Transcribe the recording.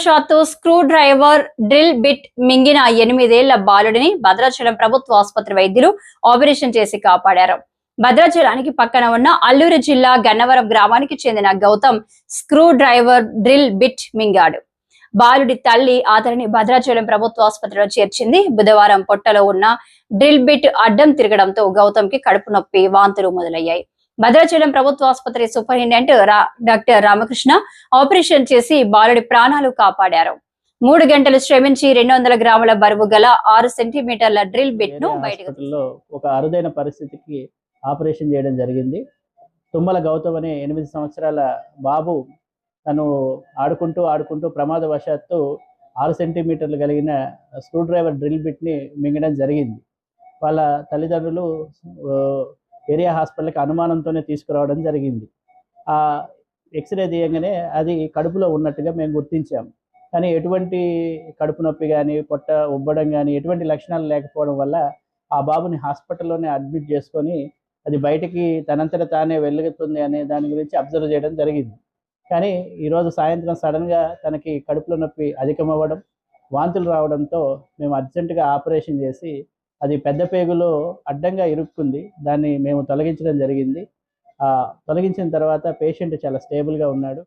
ప్రమాదవశాత్తు screw driver drill bit మింగిన 8 ఏళ్ల బాలుడిని భద్రాచలం ప్రభుత్వ ఆసుపత్రి వైద్యులు ఆపరేషన్ చేసి కాపాడారు. భద్రాచలానికి పక్కన ఉన్న అల్లూరు జిల్లా గన్నవరం గ్రామానికి చెందిన Gautam screwdriver drill bit మింగాడు. బాలుడి తల్లి అతనిని భద్రాచలం ప్రభుత్వ ఆసుపత్రిలో చేర్చింది. బుధవారం పొట్టలో ఉన్న డ్రిల్ బిట్ అడ్డం తిరగడంతో గౌతమ్ కి కడుపు నొప్పి, వాంతులు మొదలయ్యాయి. భద్రాచలం ప్రభుత్వ ఆసుపత్రి సూపరింటెండెంట్ డాక్టర్ రామకృష్ణ ఆపరేషన్ చేసి బాలుడి ప్రాణాలు కాపాడారు. 3 గంటలు శ్రమించి 200 గ్రాముల బరువు గల 6 సెంటీమీటర్ల డ్రిల్ బిట్ ను బయటకు ఒక అరుదైన పరిస్థితికి ఆపరేషన్ చేయడం జరిగింది. తుమ్మల గౌతమ్ అనే 8 సంవత్సరాల బాబు తను ఆడుకుంటూ ప్రమాదవశాత్తు 6 సెంటీమీటర్లు కలిగిన స్క్రూ డ్రైవర్ డ్రిల్ బిట్ ని మింగడం జరిగింది. వాళ్ళ తల్లిదండ్రులు ఏరియా హాస్పిటల్కి అనుమానంతోనే తీసుకురావడం జరిగింది. ఆ ఎక్స్రే తీయగానే అది కడుపులో ఉన్నట్టుగా మేము గుర్తించాం. కానీ ఎటువంటి కడుపు నొప్పి కానీ, పొట్ట ఉబ్బడం కానీ ఎటువంటి లక్షణాలు లేకపోవడం వల్ల ఆ బాబుని హాస్పిటల్లోనే అడ్మిట్ చేసుకొని అది బయటికి తనంతట తానే వెలుగుతుంది అనే దాని గురించి అబ్జర్వ్ చేయడం జరిగింది. కానీ ఈరోజు సాయంత్రం సడన్గా తనకి కడుపులో నొప్పి అధికమవ్వడం, వాంతులు రావడంతో మేము అర్జెంటుగా ఆపరేషన్ చేసి అది పెద్ద పేగులో అడ్డంగా ఇరుక్కుంది. దాన్ని మేము తొలగించడం జరిగింది. తొలగించిన తర్వాత పేషెంట్ చాలా స్టేబుల్గా ఉన్నాడు.